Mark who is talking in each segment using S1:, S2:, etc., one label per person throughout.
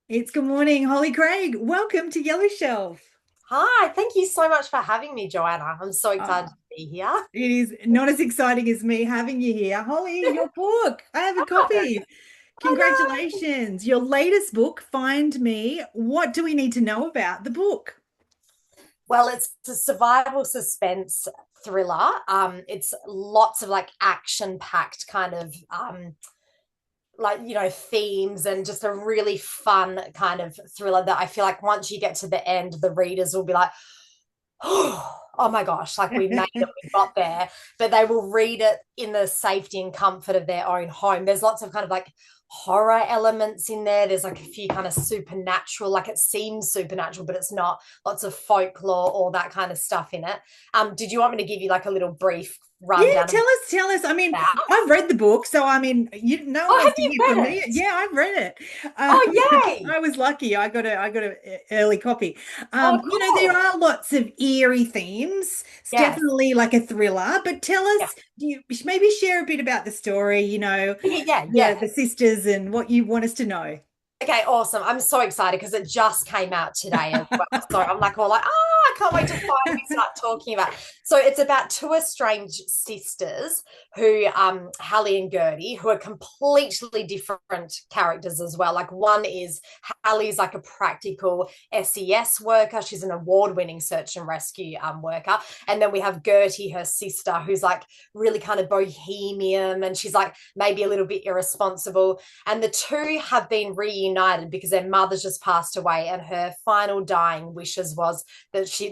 S1: It's good morning, Holly Craig. Welcome to Yellow Shelf.
S2: Hi, thank you so much for having me, Joanna. I'm so
S1: Uh,
S2: excited to be here.
S1: it is not as exciting as me having you here. Holly, your book. I have a
S2: Oh,
S1: copy.
S2: I know.
S1: Congratulations. Your latest book, Find Me. What do we need to know about the book?
S2: Well, it's a survival suspense thriller. It's lots of like action-packed kind of themes and just a really fun kind of thriller that I feel like once you get to the end, the readers will be like, oh my gosh, like we made it, we got there. But they will read it in the safety and comfort of their own home. There's lots of kind of like horror elements in there. There's like a few kind of supernatural, like it seems supernatural, but it's not. Lots of folklore, all that kind of stuff in it. Did you want me to give you like a little brief
S1: Yeah,
S2: rundown of
S1: tell us. I mean,
S2: that?
S1: I've read the book, so I mean, no one
S2: Oh,
S1: wants
S2: have
S1: to
S2: you
S1: hear from
S2: read
S1: me.
S2: it?
S1: Yeah, I've read it.
S2: Oh, yay.
S1: I was lucky. I got a early copy.
S2: Oh,
S1: There
S2: cool.
S1: are lots of eerie themes. It's
S2: Yes.
S1: definitely like a thriller, but tell
S2: Yeah.
S1: us, do you maybe share a bit about the story,
S2: Yeah, yeah.
S1: the sisters and what you want us to know.
S2: Okay, awesome. I'm so excited because it just came out today as well. So I'm like, I can't wait to finally start talking about. So it's about two estranged sisters who, Hallie and Gertie, who are completely different characters as well. Like one is Hallie's like a practical SES worker. She's an award-winning search and rescue worker. And then we have Gertie, her sister, who's like really kind of bohemian and she's like maybe a little bit irresponsible, and the two have been reunited because their mother's just passed away, and her final dying wishes was that she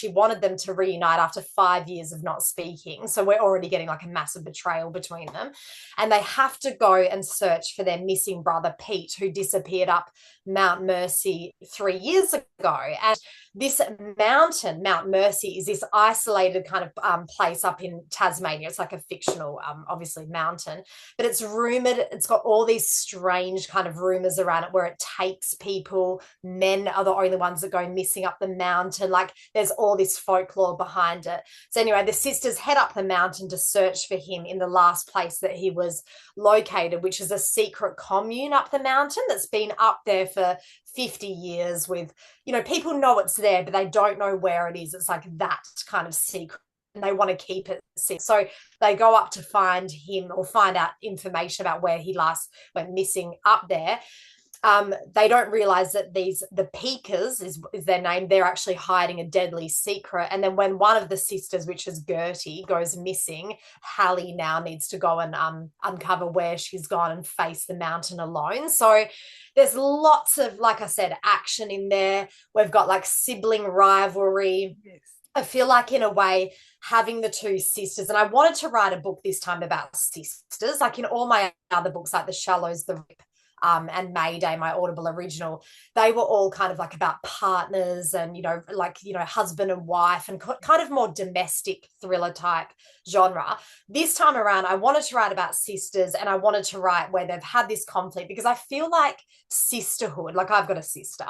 S2: wanted them to reunite after 5 years of not speaking. So we're already getting like a massive betrayal between them, and they have to go and search for their missing brother Pete, who disappeared up Mount Mercy 3 years ago. And this mountain, Mount Mercy, is this isolated kind of place up in Tasmania. It's like a fictional, obviously, mountain, but it's rumored, it's got all these strange kind of rumors around it where it takes people. Men are the only ones that go missing up the mountain. Like there's all this folklore behind it. So anyway, the sisters head up the mountain to search for him in the last place that he was located, which is a secret commune up the mountain that's been up there for 50 years with, people know it's there, but they don't know where it is. It's like that kind of secret, and they want to keep it secret. So they go up to find him or find out information about where he last went missing up there. They don't realize that the Peakers is their name. They're actually hiding a deadly secret. And then when one of the sisters, which is Gertie, goes missing, Hallie now needs to go and uncover where she's gone and face the mountain alone. So there's lots of, like I said, action in there. We've got like sibling rivalry.
S1: Yes.
S2: I feel like, in a way, having the two sisters, and I wanted to write a book this time about sisters, like in all my other books, like The Shallows, The Rip, and Mayday, my Audible original, they were all kind of like about partners and, husband and wife and kind of more domestic thriller type genre. This time around, I wanted to write about sisters, and I wanted to write where they've had this conflict, because I feel like sisterhood, like I've got a sister,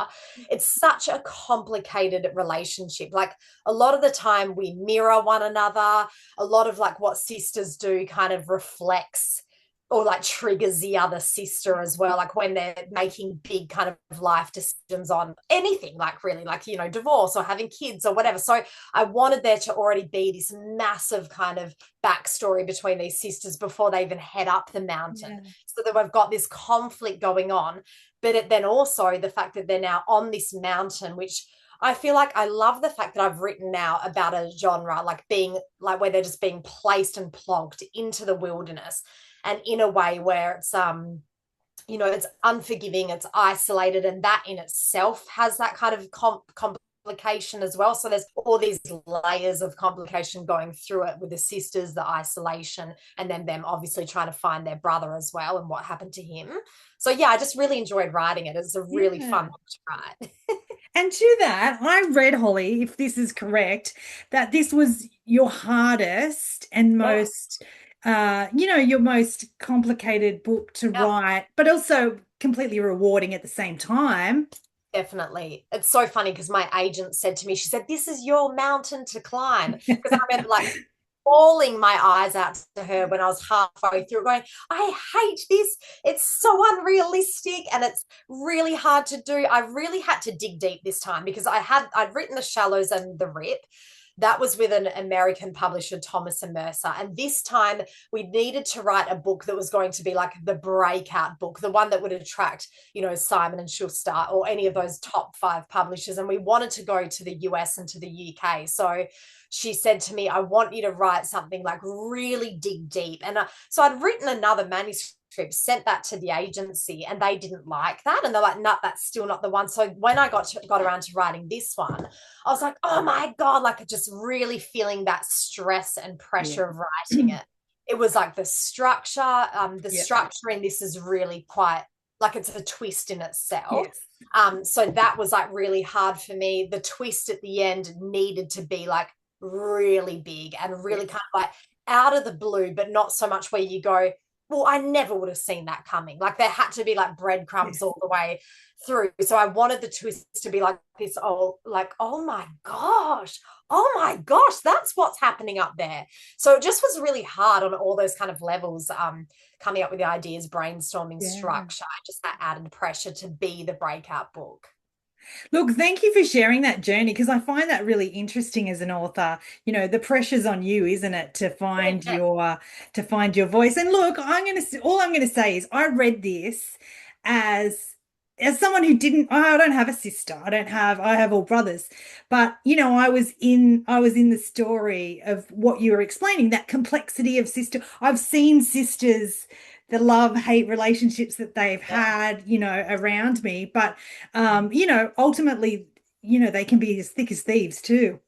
S2: it's such a complicated relationship. Like a lot of the time we mirror one another. A lot of like what sisters do kind of reflects or like triggers the other sister as well, like when they're making big kind of life decisions on anything, like really, like, divorce or having kids or whatever. So I wanted there to already be this massive kind of backstory between these sisters before they even head up the mountain,
S1: Yeah.
S2: so that we've got this conflict going on. But then also the fact that they're now on this mountain, which I feel like I love the fact that I've written now about a genre like being like where they're just being placed and plonked into the wilderness, and in a way where it's unforgiving, it's isolated, and that in itself has that kind of complication as well. So there's all these layers of complication going through it with the sisters, the isolation, and then them obviously trying to find their brother as well and what happened to him. So yeah, I just really enjoyed writing it. It's a really
S1: Yeah.
S2: fun book to write.
S1: And to that, I read, Holly, if this is correct, that this was your hardest and
S2: Yeah,
S1: most, your most complicated book to
S2: yeah.
S1: write, but also completely rewarding at the same time.
S2: Definitely. It's so funny because my agent said to me, she said, "This is your mountain to climb." Because I remember, like, bawling my eyes out to her when I was halfway through, going, I hate this. It's so unrealistic and it's really hard to do. I really had to dig deep this time because I'd written The Shallows and The Rip. That was with an American publisher, Thomas and Mercer. And this time we needed to write a book that was going to be like the breakout book, the one that would attract, Simon and Schuster or any of those top 5 publishers. And we wanted to go to the US and to the UK. So she said to me, I want you to write something like really dig deep. And so I'd written another manuscript, sent that to the agency, and they didn't like that. And they're like, no, that's still not the one. So when I got around to writing this one, I was like, oh my God, like just really feeling that stress and pressure of writing it. It was like the structure, structure in this is really quite like it's a twist in itself. So that was like really hard for me. The twist at the end needed to be like really big and really kind of like out of the blue, but not so much where you go, well, I never would have seen that coming. Like there had to be like breadcrumbs all the way through. So I wanted the twist to be like this, oh my gosh, that's what's happening up there. So it just was really hard on all those kind of levels, coming up with the ideas, brainstorming, structure, just that added pressure to be the breakout book.
S1: Look, thank you for sharing that journey because I find that really interesting as an author. The pressure's on you, isn't it, to find your voice. And look, all I'm gonna say is I read this as someone who didn't I don't have a sister. I have all brothers. But I was in the story of what you were explaining, that complexity of sister. I've seen sisters, the love-hate relationships that they've had, around me. But ultimately, they can be as thick as thieves too.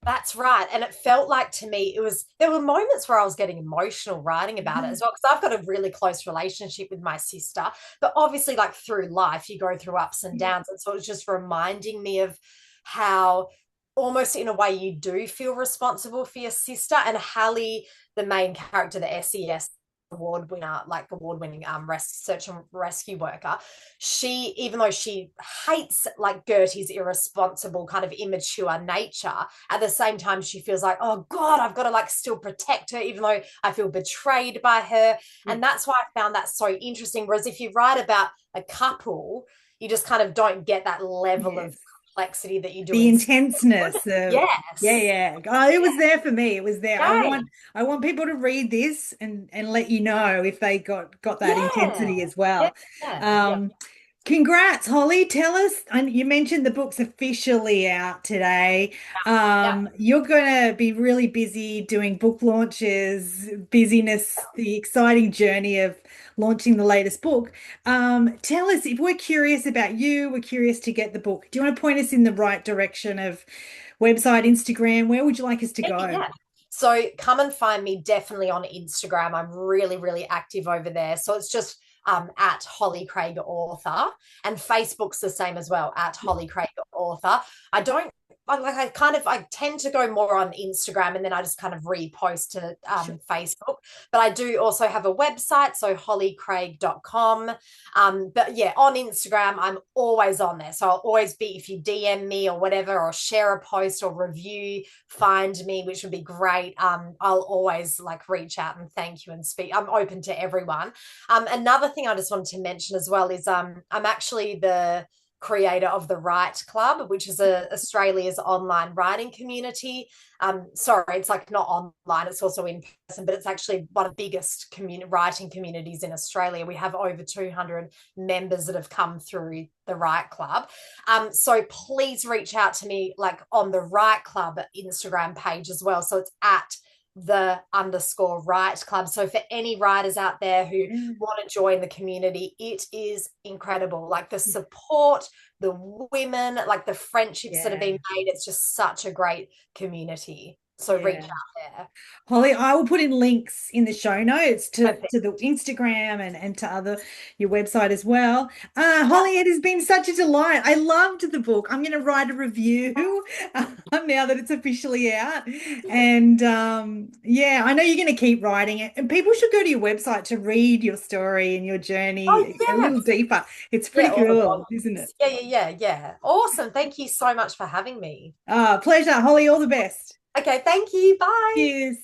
S2: That's right. And it felt like to me, there were moments where I was getting emotional writing about it as well, because I've got a really close relationship with my sister. But obviously, like through life, you go through ups and downs. And so it was just reminding me of how almost in a way you do feel responsible for your sister. And Hallie, the main character, the SES award-winning search and rescue worker, she, even though she hates like Gertie's irresponsible kind of immature nature, at the same time she feels like, oh God, I've got to like still protect her even though I feel betrayed by her. And that's why I found that so interesting. Whereas if you write about a couple, you just kind of don't get that level of complexity that you do
S1: the
S2: in
S1: intenseness of
S2: yes.
S1: yeah. Oh, it was there for me. It was there.
S2: Right.
S1: I want people to read this and let you know if they got that intensity as well.
S2: Yeah.
S1: Congrats, Holly. Tell us, and you mentioned the book's officially out today. You're going to be really busy doing book launches, busyness, the exciting journey of launching the latest book. Tell us, if we're curious about you, we're curious to get the book. Do you want to point us in the right direction of website, Instagram? Where would you like us to go?
S2: Yeah. So come and find me definitely on Instagram. I'm really, really active over there. So it's just at Holly Craig Author, and Facebook's the same as well, at Holly Craig Author. I tend to go more on Instagram and then I just kind of repost to Facebook. But I do also have a website, so hollycraig.com. But yeah, on Instagram, I'm always on there. So I'll always be, if you DM me or whatever, or share a post or review, find me, which would be great. I'll always like reach out and thank you and speak. I'm open to everyone. Another thing I just wanted to mention as well is I'm actually the creator of the Write Club, which is Australia's online writing community. Sorry, it's like not online, it's also in person, but it's actually one of the biggest writing communities in Australia. We have over 200 members that have come through the Write Club. So please reach out to me like on the Write Club Instagram page as well. So it's at the _Write Club. So for any writers out there who want to join the community, it is incredible. Like the support, the women, like the friendships that have been made. It's just such a great community. So reach out there.
S1: Holly, I will put in links in the show notes to the Instagram and to your website as well. Holly, it has been such a delight. I loved the book. I'm going to write a review now that it's officially out. And I know you're going to keep writing it. And people should go to your website to read your story and your journey a little deeper. It's pretty cool, isn't it?
S2: Yeah. Awesome. Thank you so much for having me.
S1: Pleasure. Holly, all the best.
S2: Okay, thank you. Bye.
S1: Cheers.